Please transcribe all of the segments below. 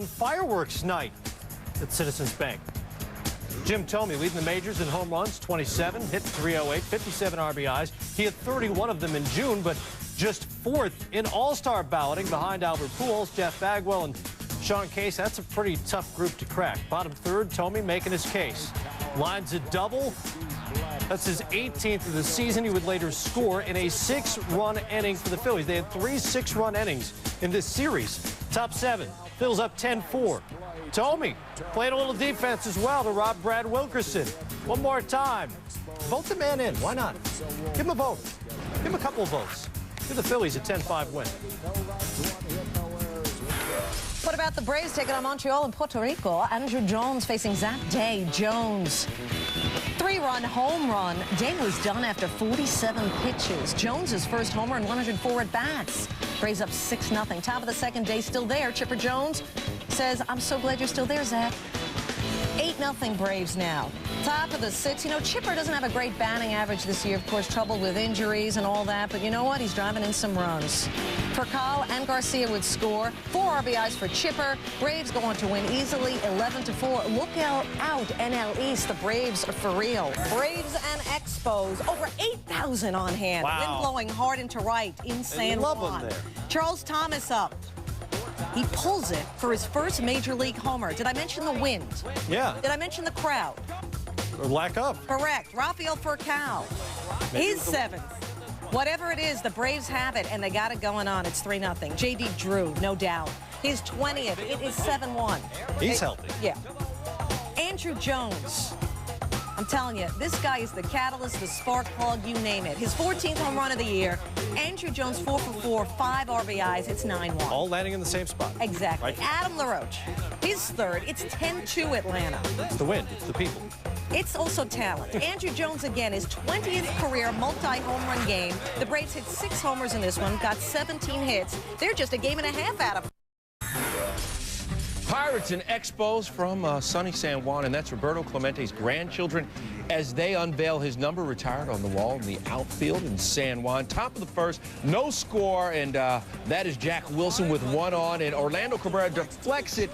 Fireworks night at Citizens Bank. Jim Thome leading the majors in home runs, 27, hit 308, 57 RBIs. He had 31 of them in June, but just fourth in All-Star balloting behind Albert Pujols, Jeff Bagwell, and Sean Case. That's a pretty tough group to crack. Bottom third, Thome making his case. Lines a double. That's his 18th of the season. He would later score in a 6-run inning for the Phillies. They had 3 6-run innings in this series. Top 7. Phil's up 10-4. Thome playing a little defense as well to rob Brad Wilkerson. One more time. Vote the man in. Why not? Give him a vote. Give him a couple of votes. Give the Phillies a 10-5 win. What about the Braves taking on Montreal and Puerto Rico? Andrew Jones facing Zach Day. Jones. 3-run home run. Day was done after 47 pitches. Jones's first homer in 104 at-bats. Braves up 6-0. Top of the second, Day still there. Chipper Jones says, "I'm so glad you're still there, Zach." 8-0 Braves now. Top of the 6th. You know, Chipper doesn't have a great batting average this year. Of course, trouble with injuries and all that. But you know what? He's driving in some runs. Percal and Garcia would score. 4 RBIs for Chipper. Braves go on to win easily, 11-4. Look out, NL East. The Braves are for real. Braves and Expos. Over 8,000 on hand. Wow. Wind blowing hard into Wright in San Juan. Charles Thomas up. He pulls it for his first major league homer. Did I mention the wind? Yeah. Did I mention the crowd? Or lack of. Correct. Rafael Percal. He's 7th. Whatever it is, the Braves have it, and they got it going on. It's 3-0. J.D. Drew, no doubt. His 20th. It is 7-1. He's healthy. Yeah. Andrew Jones. I'm telling you, this guy is the catalyst, the spark plug, you name it. His 14th home run of the year. Andrew Jones, 4 for 4, 5 RBIs. It's 9-1. All landing in the same spot. Exactly. Right? Adam LaRoche, his 3rd. It's 10-2 Atlanta. It's the wind. It's the people. It's also talent. Andrew Jones, again, his 20th career multi-home run game. The Braves hit 6 homers in this one, got 17 hits. They're just a game and a half out of it. Pirates and Expos from sunny San Juan, and that's Roberto Clemente's grandchildren as they unveil his number retired on the wall in the outfield in San Juan. Top of the first, no score, and that is Jack Wilson with 1 on, and Orlando Cabrera deflects it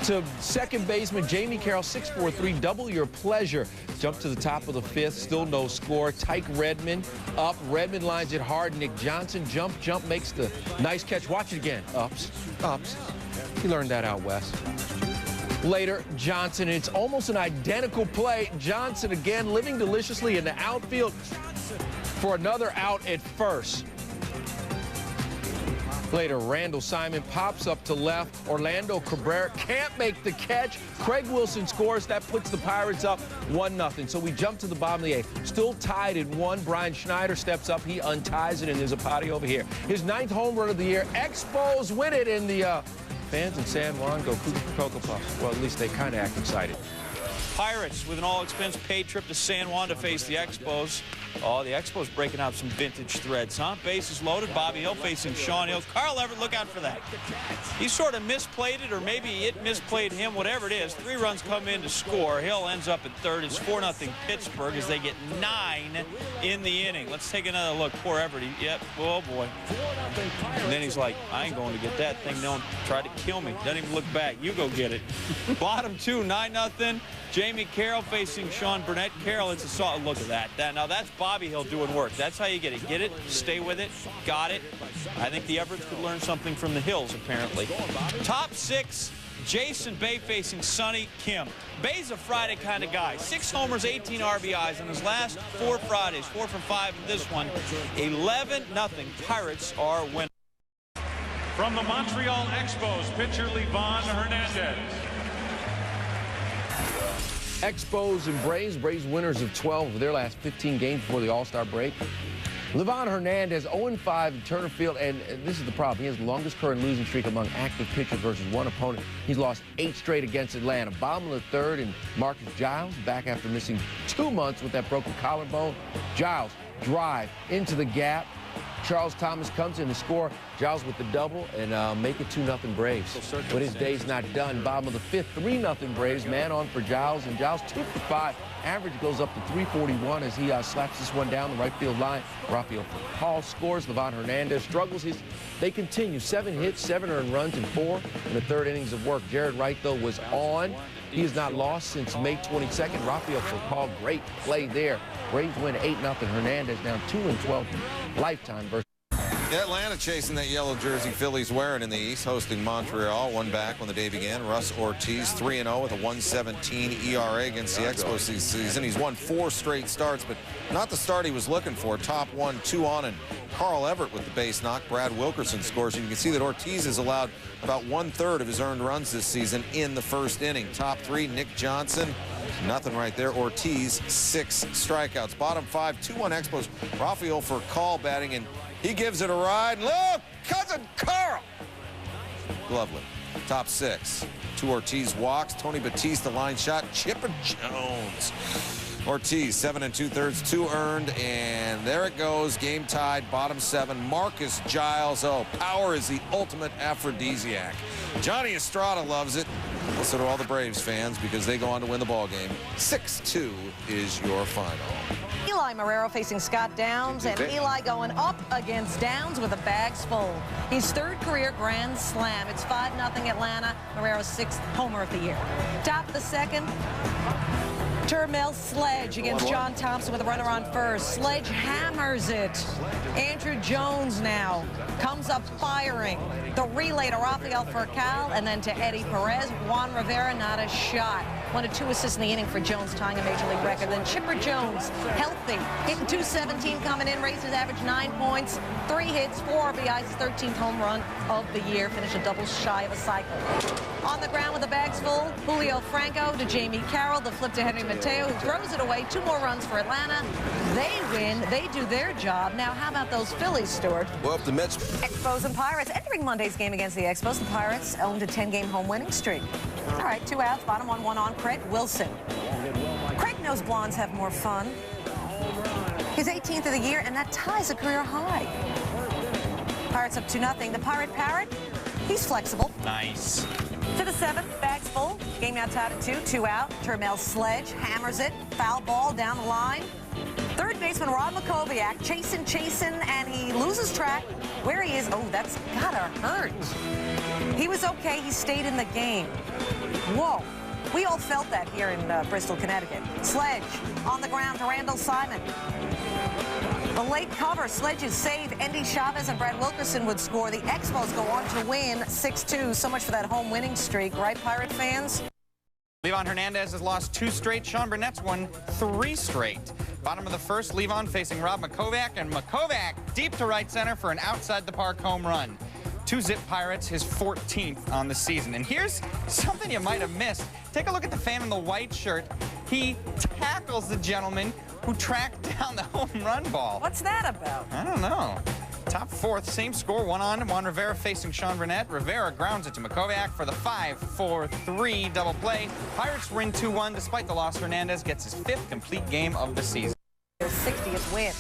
to second baseman Jamie Carroll, 6-4-3, double your pleasure. Jump to the top of the 5th, still no score. Tyke Redmond up, Redmond lines it hard. Nick Johnson, jump, makes the nice catch. Watch it again, ups. He learned that out west. Later, Johnson, it's almost an identical play. Johnson again living deliciously in the outfield for another out at first. Later, Randall Simon pops up to left. Orlando Cabrera can't make the catch. Craig Wilson scores. That puts the Pirates up 1-0. So we jump to the bottom of the 8th. Still tied at 1. Brian Schneider steps up. He unties it, and there's a potty over here. His 9th home run of the year. Expos win it, and the fans in San Juan go cuckoo for Cocoa Puffs. Well, at least they kind of act excited. Pirates with an all-expense-paid trip to San Juan to face the Expos. Oh, the Expos breaking out some vintage threads, huh? Bases loaded. Bobby Hill facing Sean Hill. Carl Everett, look out for that. He sort of misplayed it, or maybe it misplayed him, whatever it is. 3 runs come in to score. Hill ends up at 3rd. It's 4-0 Pittsburgh as they get 9 in the inning. Let's take another look. Poor Everett. Yep. Oh, boy. And then he's like, I ain't going to get that thing. No one tried to kill me. Doesn't even look back. You go get it. Bottom 2, 9-0. Jamie Carroll facing Sean Burnett. Carroll, it's a solid look at that. Now that's Bobby Hill doing work. That's how you get it. Get it, stay with it, got it. I think the Everetts could learn something from the Hills, apparently. Top 6, Jason Bay facing Sonny Kim. Bay's a Friday kind of guy. 6 homers, 18 RBIs in his last 4 Fridays. 4 for 5 in this one. 11-0. Pirates are winning. From the Montreal Expos, pitcher Livan Hernandez. Expos and Braves. Braves winners of 12 of their last 15 games before the All-Star break. Livan Hernandez 0-5 in Turner Field, and this is the problem. He has the longest current losing streak among active pitchers versus one opponent. He's lost 8 straight against Atlanta. Bottom of the 3rd, and Marcus Giles back after missing 2 months with that broken collarbone. Giles drive into the gap. Charles Thomas comes in to score. Giles with the double and make it 2-0 Braves. But his day's not done. Bottom of the fifth, 3-0 Braves. Man on for Giles, and Giles 2 for 5. Average goes up to 341 as he slaps this one down the right field line. Rafael Hall scores. Livan Hernandez struggles. They continue. 7 hits, 7 earned runs, and 4 in the third innings of work. Wright, though, was on. He has not lost since May 22nd. Rafael Hall, great play there. Braves win 8-0. Hernandez now 2-12 lifetime versus. Atlanta chasing that yellow jersey Phillies wearing in the East, hosting Montreal. One back when the day began. Russ Ortiz 3-0 with a 1.17 ERA against the Expos this season. He's won 4 straight starts, but not the start he was looking for. Top 1, 2 on, and Carl Everett with the base knock. Brad Wilkerson scores. And you can see that Ortiz has allowed about 1/3 of his earned runs this season in the first inning. Top 3, Nick Johnson. Nothing right there. Ortiz, 6 strikeouts. Bottom 5, 2-1 Expos. Rafael for call batting, and he gives it a ride. Look, cousin Carl. Lovely. Top 6. 2 Ortiz walks. Tony Batista line shot. Chipper Jones. Ortiz, 7 2/3, 2 earned, and there it goes. Game tied, bottom 7. Marcus Giles. Oh, power is the ultimate aphrodisiac. Johnny Estrada loves it. So do all the Braves fans because they go on to win the ball game. 6-2 is your final. Eli Marrero facing Scott Downs, and Eli going up against Downs with the bags full. His 3rd career grand slam. It's 5-0 Atlanta. Marrero's 6th homer of the year. Top of the 2nd. Termel Sledge against John Thompson with a runner on first. Sledge hammers it. Andrew Jones now comes up firing. The relay to Rafael Furcal and then to Eddie Perez. Juan Rivera, not a shot. 1 of 2 assists in the inning for Jones, tying a major league record. Then Chipper Jones, healthy, hitting .217 coming in, raised his average 9 points, 3 hits, 4 RBIs, his 13th home run of the year. Finished a double shy of a cycle. On the ground with the bags full, Julio Franco to Jamie Carroll. The flip to Henry Mateo, who throws it away. 2 more runs for Atlanta. They win. They do their job. Now, how about those Phillies, Stuart? Well, if the Mets... Expos and Pirates. Entering Monday's game against the Expos, the Pirates owned a 10-game home winning streak. All right, 2 outs, bottom 1, 1 on. Craig Wilson. Craig knows blondes have more fun. His 18th of the year, and that ties a career high. Pirates up 2-0. The Pirate Parrot, he's flexible. Nice. To the 7th, bags full. Game now tied at 2 out. Termel Sledge hammers it. Foul ball down the line. 3rd baseman Rob Makoviak chasing, and he loses track where he is. Oh, that's gotta hurt. He was okay. He stayed in the game. Whoa. We all felt that here in Bristol, Connecticut. Sledge on the ground to Randall Simon. The late cover, Sledge's save. Endy Chavez and Brad Wilkerson would score. The Expos go on to win 6-2. So much for that home winning streak, right, Pirate fans? Livan Hernandez has lost 2 straight. Sean Burnett's won 3 straight. Bottom of the 1st, Livan facing Rob Makoviak, and Makoviak deep to right center for an outside-the-park home run. 2-zip Pirates, his 14th on the season. And here's something you might have missed. Take a look at the fan in the white shirt. He tackles the gentleman who tracked down the home run ball. What's that about? I don't know. Top 4th, same score, 1 on. Juan Rivera facing Sean Burnett. Rivera grounds it to Makoviak for the 5-4-3 double play. Pirates win 2-1. Despite the loss, Hernandez gets his 5th complete game of the season. Their 60th win.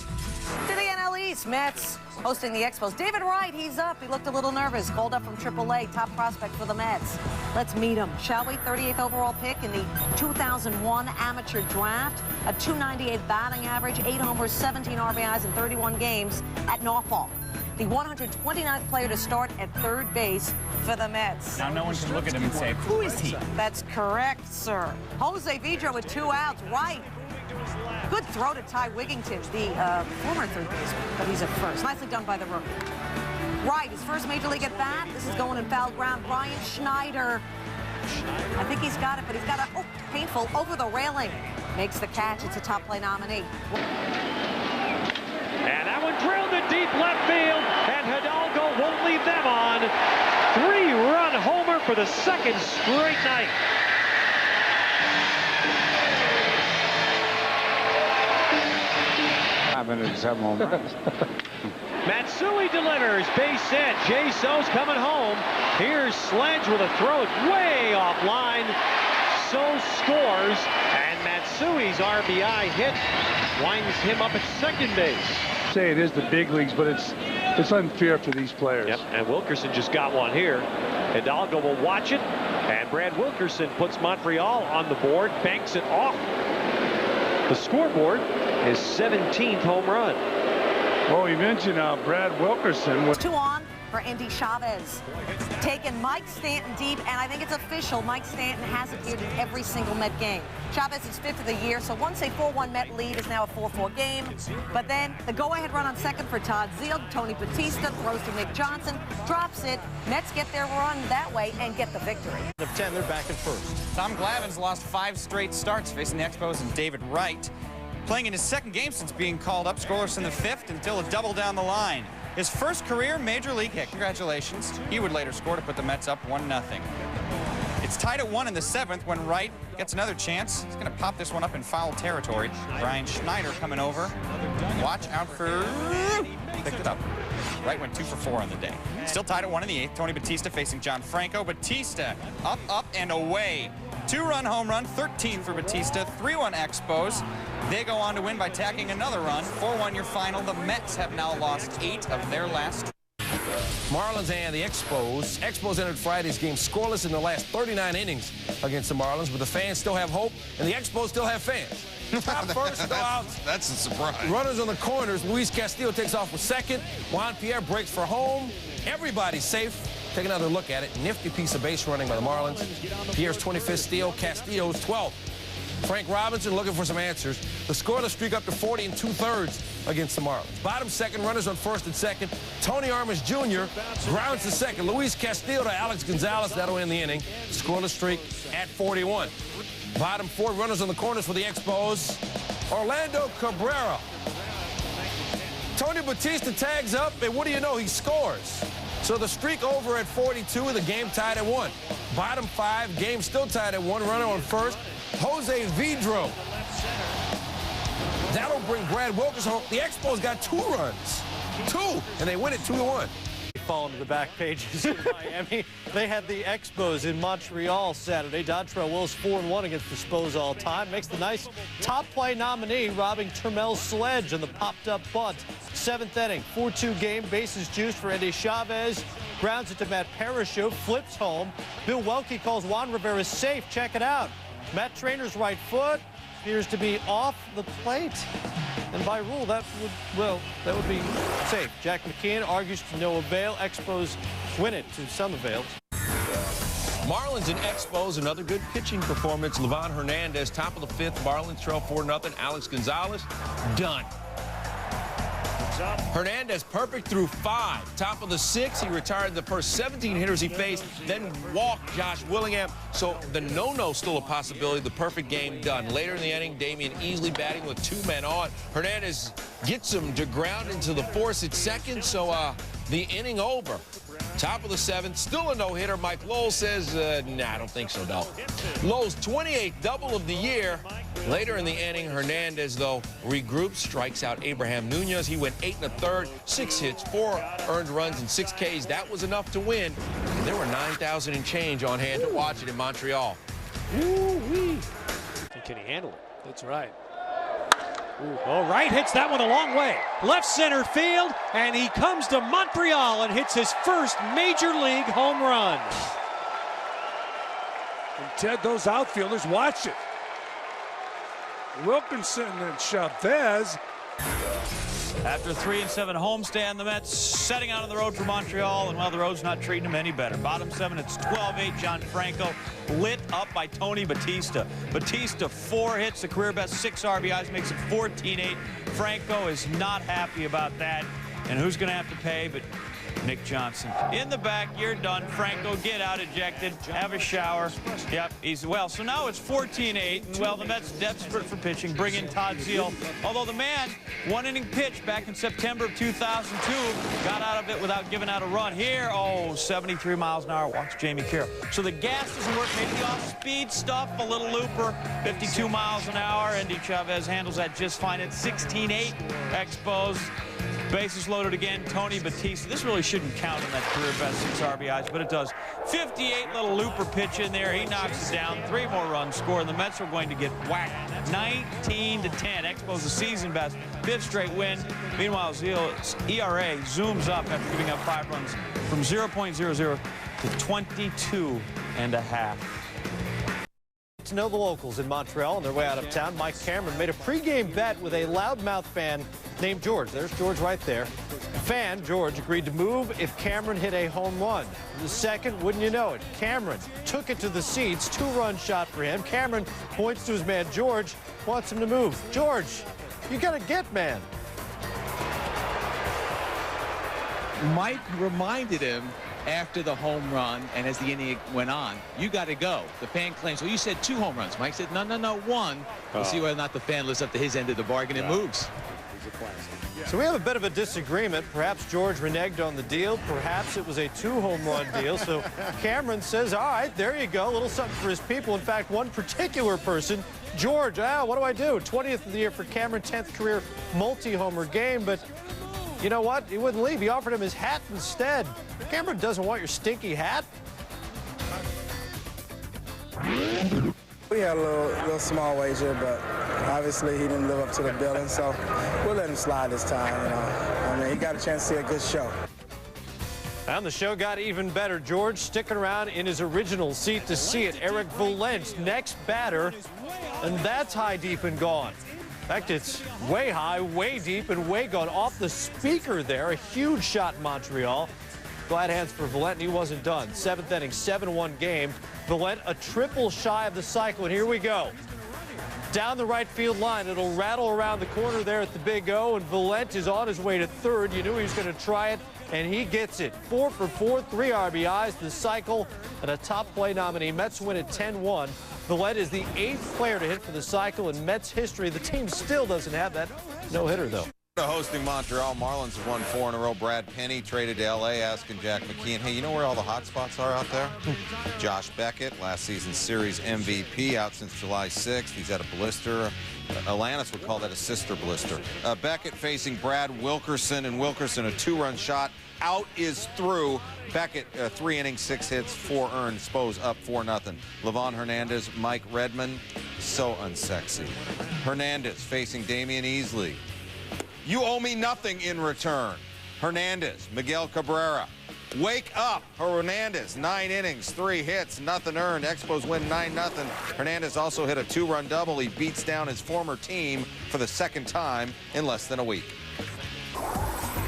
To the NL East, Mets hosting the Expos. David Wright, he's up. He looked a little nervous. Called up from AAA, top prospect for the Mets. Let's meet him, shall we? 38th overall pick in the 2001 amateur draft. A .298 batting average, 8 homers, 17 RBIs in 31 games at Norfolk. The 129th player to start at 3rd base for the Mets. Now no one can look at him and say, who is he? That's correct, sir. Jose Vidro with 2 outs. Wright. Good throw to Ty Wigington, the former 3rd baseman, but he's at first. Nicely done by the rookie. Wright, his first major league at bat. This is going in foul ground. Brian Schneider. I think he's got it, but he's got a painful over the railing. Makes the catch. It's a top play nominee. And that one drilled to deep left field, and Hidalgo won't leave them on. 3-run homer for the 2nd straight night. Matsui delivers, base hit. Jay So's coming home. Here's Sledge with a throw. It's way offline. So scores, and Matsui's RBI hit winds him up at 2nd base. Say it is the big leagues, but it's It's unfair for these players. Yep, and Wilkerson just got one here. Hidalgo will watch it, and Brad Wilkerson puts Montreal on the board, banks it off the scoreboard, his 17th home run. Well, you mentioned Brad Wilkerson. 2 on for Andy Chavez. Taking Mike Stanton deep, and I think it's official. Mike Stanton has appeared in every single Met game. Chavez is 5th of the year, so once a 4-1 Met lead is now a 4-4 game. But then the go-ahead run on second for Todd Zeal. Tony Batista throws to Nick Johnson, drops it. Mets get their run that way and get the victory. Of 10, they're back at first. Tom Glavine's lost 5 straight starts facing the Expos and David Wright. Playing in his 2nd game since being called up, scoreless in the 5th until a double down the line. His first career major league hit. Congratulations. He would later score to put the Mets up 1-0. It's tied at 1 in the 7th when Wright gets another chance. He's going to pop this one up in foul territory. Brian Schneider coming over. Watch out for... Picked it up. Wright went 2 for 4 on the day. Still tied at 1 in the 8th. Tony Batista facing John Franco. Batista up, up, and away. 2-run home run, 13 for Batista, 3-1 Expos. They go on to win by tacking another run. 4-1 your final. The Mets have now lost 8 of their last. Marlins and the Expos. Expos entered Friday's game scoreless in the last 39 innings against the Marlins, but the fans still have hope, and the Expos still have fans. Top first, no outs. That's a surprise. Runners on the corners. Luis Castillo takes off for second. Juan Pierre breaks for home. Everybody's safe. Take another look at it. Nifty piece of base running by the Marlins. Pierre's 25th steal. Castillo's 12th. Frank Robinson looking for some answers. The scoreless streak up to 40 2/3 against the Marlins. Bottom second, runners on first and second. Tony Armas Jr. grounds to second. Luis Castillo to Alex Gonzalez. That'll end the inning. Scoreless streak at 41. Bottom 4, runners on the corners for the Expos. Orlando Cabrera. Tony Batista tags up, and what do you know? He scores. So the streak over at 42, the game tied at 1. Bottom 5, game still tied at 1. Runner on first, Jose Vidro. That'll bring Brad Wilkerson home. The Expos got 2 runs. 2, and they win it 2-1. Falling to the back pages in Miami. They had the Expos in Montreal Saturday. Dontrell Willis 4-1 against the Expos all time. Makes the nice top play nominee, robbing Termel Sledge on the popped-up bunt. 7th inning, 4-2 game, bases juiced for Andy Chavez. Grounds it to Matt Parachute, flips home. Bill Welke calls Juan Rivera safe. Check it out. Matt Trainor's right foot appears to be off the plate. And by rule, that would be safe. Jack McKeon argues to no avail. Expos win it to some avail. Marlins and Expos, another good pitching performance. Livan Hernandez, top of the 5th. Marlins trail 4-0. Alex Gonzalez, done. Hernandez perfect through 5. Top of the 6th, he retired the first 17 hitters he faced, then walked Josh Willingham. So the no-no still a possibility. The perfect game done. Later in the inning, Damian Easley batting with 2 men on. Hernandez gets him to ground into the force at second, so the inning over. Top of the 7th, still a no-hitter. Mike Lowell says, nah, I don't think so, no. Lowell's 28th double of the year. Later in the inning, Hernandez, though, regroups, strikes out Abraham Nunez. He went 8 1/3, 6 hits, 4 earned runs, and 6 Ks. That was enough to win. And there were 9,000 and change on hand to watch it in Montreal. Ooh-wee. Can he handle it? That's right. Oh, Wright hits that one a long way. Left center field, and he comes to Montreal and hits his first major league home run. And Ted, those outfielders, watch it. Wilkinson and Chavez. After 3-7 homestand, the Mets setting out on the road for Montreal, and well, the road's not treating them any better. Bottom 7, it's 12-8. John Franco lit up by Tony Batista. Batista 4 hits, the career best 6 RBIs, makes it 14-8. Franco is not happy about that, and who's going to have to pay but Nick Johnson. In the back, you're done. Franco, get out, ejected, have a shower. Yep, he's well. So now it's 14-8, and well, the Mets desperate for pitching. Bring in Todd Zeal. Although the man, 1-inning pitch back in September of 2002, got out of it without giving out a run. Here, 73 miles an hour, walks Jamie Carroll. So the gas doesn't work. Maybe the off-speed stuff, a little looper, 52 miles an hour. Andy Chavez handles that just fine at 16-8. Expos Bases loaded again, Tony Batista. This really shouldn't count on that career best 6 RBIs, but it does. 58 little looper pitch in there. He knocks it down. 3 more runs scored, and the Mets are going to get whacked 19-10. Expos the season best. 5th straight win. Meanwhile, Zeal's ERA zooms up after giving up 5 runs from 0.00 to 22.5. To know the locals in Montreal on their way out of town, Mike Cameron made a pregame bet with a loudmouth fan named George. There's George right there. Fan, George, agreed to move if Cameron hit a home run. The second, wouldn't you know it, Cameron took it to the seats. 2-run shot for him. Cameron points to his man, George, wants him to move. George, you got to get, man. Mike reminded him after the home run, and as the inning went on, you got to go. The fan claims, well, you said 2 home runs. Mike said, no, 1. We'll see whether or not the fan lives up to his end of the bargain and moves. So we have a bit of a disagreement. Perhaps George reneged on the deal. Perhaps it was a 2-home-run deal. So Cameron says, all right, there you go. A little something for his people. In fact, one particular person, George, what do I do? 20th of the year for Cameron, 10th career multi-homer game. But you know what? He wouldn't leave. He offered him his hat instead. Cameron doesn't want your stinky hat. We had a little small wager, but obviously he didn't live up to the billing, so we'll let him slide this time. You know, I mean, he got a chance to see a good show. And the show got even better. George sticking around in his original seat to see it. Eric Valent's next batter, and that's high, deep, and gone. In fact, it's way high, way deep, and way gone. Off the speaker there, a huge shot in Montreal. Glad hands for Valent, and he wasn't done. 7th inning, 7-1 game. Valent a triple shy of the cycle, and here we go. Down the right field line, it'll rattle around the corner there at the Big O, and Valent is on his way to 3rd. You knew he was going to try it, and he gets it. 4 for 4, 3 RBIs, the cycle, and a top play nominee. Mets win at 10-1. Valent is the 8th player to hit for the cycle in Mets history. The team still doesn't have that no-hitter, though. Hosting Montreal, Marlins have won 4 in a row. Brad Penny traded to L.A. asking Jack McKeon, hey, you know where all the hot spots are out there? Josh Beckett, last season's series MVP, out since July 6th. He's had a blister. Alanis would call that a sister blister. Beckett facing Brad Wilkerson, and Wilkerson a 2-run shot. Out is through. Beckett, 3 innings, 6 hits, 4 earned. Expos up 4-0. Livan Hernandez, Mike Redmond, so unsexy. Hernandez facing Damian Easley. You owe me nothing in return. Hernandez, Miguel Cabrera. Wake up, Hernandez. 9 innings, 3 hits, nothing earned. Expos win 9-0. Hernandez also hit a 2-run double. He beats down his former team for the 2nd time in less than a week.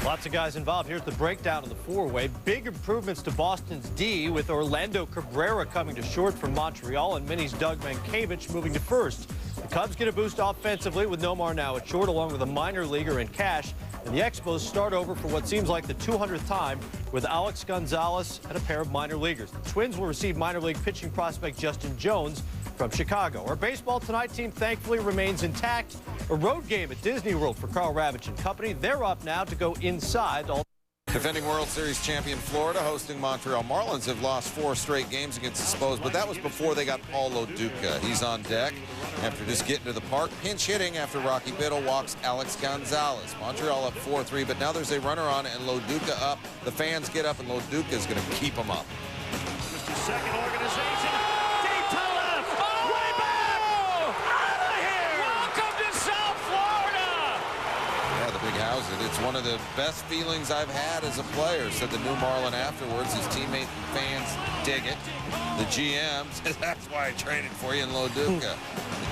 Lots of guys involved. Here's the breakdown of the 4-way. Big improvements to Boston's D, with Orlando Cabrera coming to short from Montreal and Minnie's Doug Mankiewicz moving to 1st. The Cubs get a boost offensively with Nomar now at short, along with a minor leaguer in Cash. And the Expos start over for what seems like the 200th time with Alex Gonzalez and a pair of minor leaguers. The Twins will receive minor league pitching prospect Justin Jones from Chicago. Our Baseball Tonight team thankfully remains intact. A road game at Disney World for Carl Ravitch and company. They're up now to go inside. Defending World Series champion Florida hosting Montreal. Marlins have lost 4 straight games against the Expos, but that was before they got Paul Loduca. He's on deck after just getting to the park. Pinch hitting after Rocky Biddle walks Alex Gonzalez. Montreal up 4-3, but now there's a runner on and Loduca up. The fans get up, and Loduca is going to keep them up. Just a second organization. Deep to left. Oh, way back. Out of here. Welcome to South Florida. Yeah, the big house. It's one of the best feelings I've had as a player, said the new Marlin afterwards. His teammates and fans dig it. The GM says, that's why I traded for you in Loduca.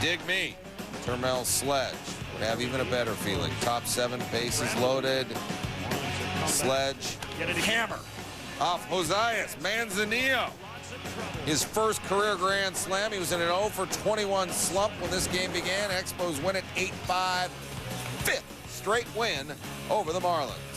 Dig me. Termel Sledge would have even a better feeling. Top 7, bases loaded. Sledge. Get it, hammer. Off Josias Manzanillo. His first career grand slam. He was in an 0-for-21 slump when this game began. Expos win it 8-5. 5th straight win over the Marlins.